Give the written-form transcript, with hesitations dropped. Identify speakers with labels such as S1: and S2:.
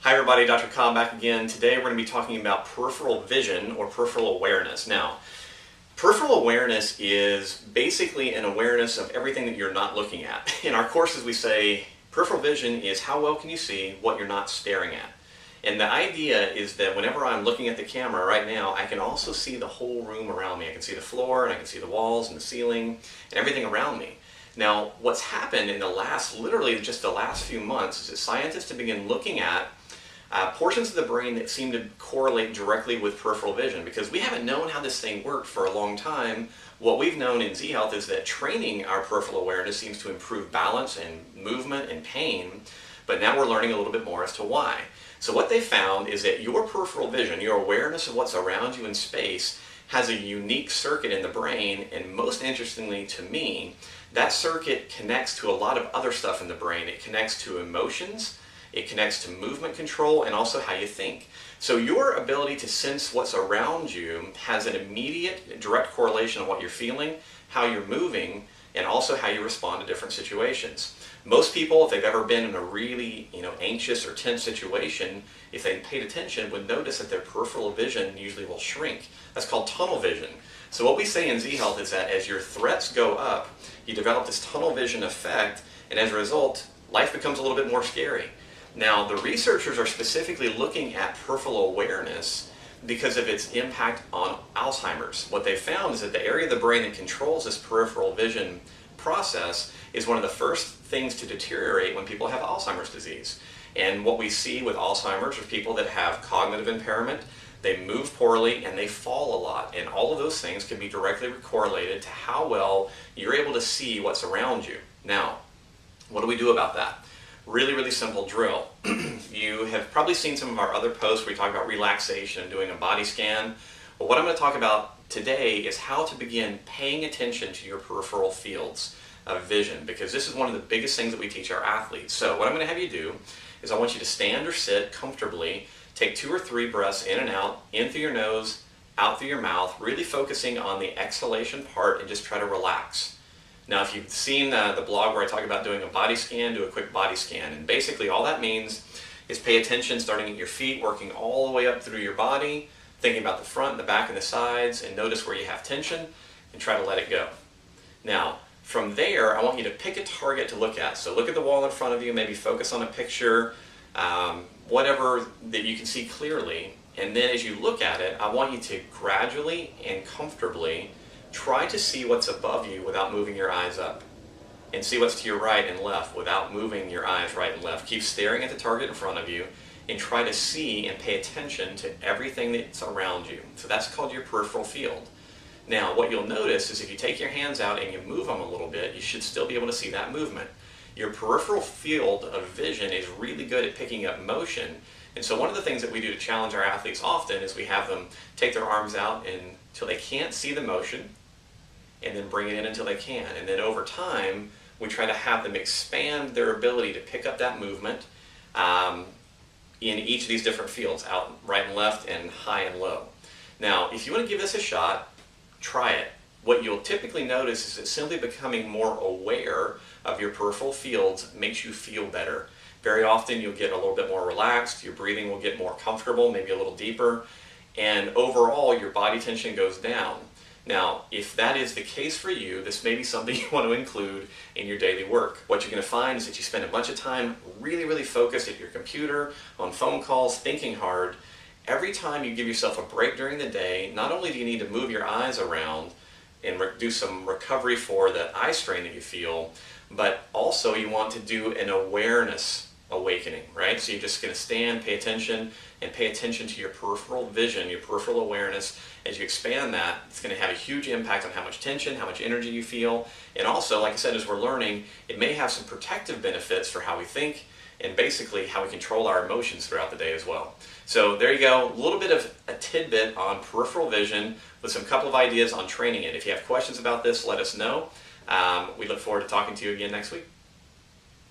S1: Hi everybody, Dr. Cobb back again. Today we're going to be talking about peripheral vision or peripheral awareness. Now, peripheral awareness is basically an awareness of everything that you're not looking at. In our courses we say peripheral vision is how well can you see what you're not staring at. And the idea is that whenever I'm looking at the camera right now, I can also see the whole room around me. I can see the floor and I can see the walls and the ceiling and everything around me. Now, what's happened in literally just the last few months is that scientists have begun looking at portions of the brain that seem to correlate directly with peripheral vision, because we haven't known how this thing worked for a long time. What we've known in Z Health is that training our peripheral awareness seems to improve balance and movement and pain, but now we're learning a little bit more as to why. So what they found is that your peripheral vision, your awareness of what's around you in space, has a unique circuit in the brain, and most interestingly to me, that circuit connects to a lot of other stuff in the brain. It connects to emotions, it connects to movement control, and also how you think. So your ability to sense what's around you has an immediate, direct correlation on what you're feeling, how you're moving, and also how you respond to different situations. Most people, if they've ever been in a really anxious or tense situation, if they paid attention, would notice that their peripheral vision usually will shrink. That's called tunnel vision. So what we say in Z Health is that as your threats go up, you develop this tunnel vision effect, and as a result, life becomes a little bit more scary. Now, the researchers are specifically looking at peripheral awareness because of its impact on Alzheimer's. What they found is that the area of the brain that controls this peripheral vision process is one of the first things to deteriorate when people have Alzheimer's disease. And what we see with Alzheimer's are people that have cognitive impairment, they move poorly, and they fall a lot. And all of those things can be directly correlated to how well you're able to see what's around you. Now, what do we do about that? Really, really simple drill. You have probably seen some of our other posts where we talk about relaxation and doing a body scan. Well, what I'm going to talk about today is how to begin paying attention to your peripheral fields of vision, because this is one of the biggest things that we teach our athletes. So what I'm going to have you do is I want you to stand or sit comfortably, take 2 or 3 breaths in and out, in through your nose, out through your mouth, really focusing on the exhalation part, and just try to relax. Now, if you've seen the blog where I talk about doing a body scan, do a quick body scan. And basically all that means is pay attention starting at your feet, working all the way up through your body, thinking about the front, the back, and the sides, and notice where you have tension, and try to let it go. Now, from there, I want you to pick a target to look at. So look at the wall in front of you, maybe focus on a picture, whatever that you can see clearly. And then as you look at it, I want you to gradually and comfortably try to see what's above you without moving your eyes up, and see what's to your right and left without moving your eyes right and left. Keep staring at the target in front of you and try to see and pay attention to everything that's around you. So that's called your peripheral field. Now, what you'll notice is if you take your hands out and you move them a little bit, you should still be able to see that movement. Your peripheral field of vision is really good at picking up motion. And so one of the things that we do to challenge our athletes often is we have them take their arms out until they can't see the motion, and then bring it in until they can. And then over time, we try to have them expand their ability to pick up that movement in each of these different fields, out, right and left, and high and low. Now, if you want to give this a shot, try it. What you'll typically notice is that simply becoming more aware of your peripheral fields makes you feel better. Very often you'll get a little bit more relaxed, your breathing will get more comfortable, maybe a little deeper, and overall your body tension goes down. Now, if that is the case for you, this may be something you want to include in your daily work. What you're going to find is that you spend a bunch of time really, really focused at your computer, on phone calls, thinking hard. Every time you give yourself a break during the day, not only do you need to move your eyes around and do some recovery for the eye strain that you feel, but also you want to do an awareness awakening, right? So you're just going to stand, pay attention, and pay attention to your peripheral vision, your peripheral awareness. As you expand that, it's going to have a huge impact on how much tension, how much energy you feel, and also, like I said, as we're learning, it may have some protective benefits for how we think and basically how we control our emotions throughout the day as well. So there you go, a little bit of a tidbit on peripheral vision with some couple of ideas on training it. If you have questions about this, let us know. We look forward to talking to you again next week.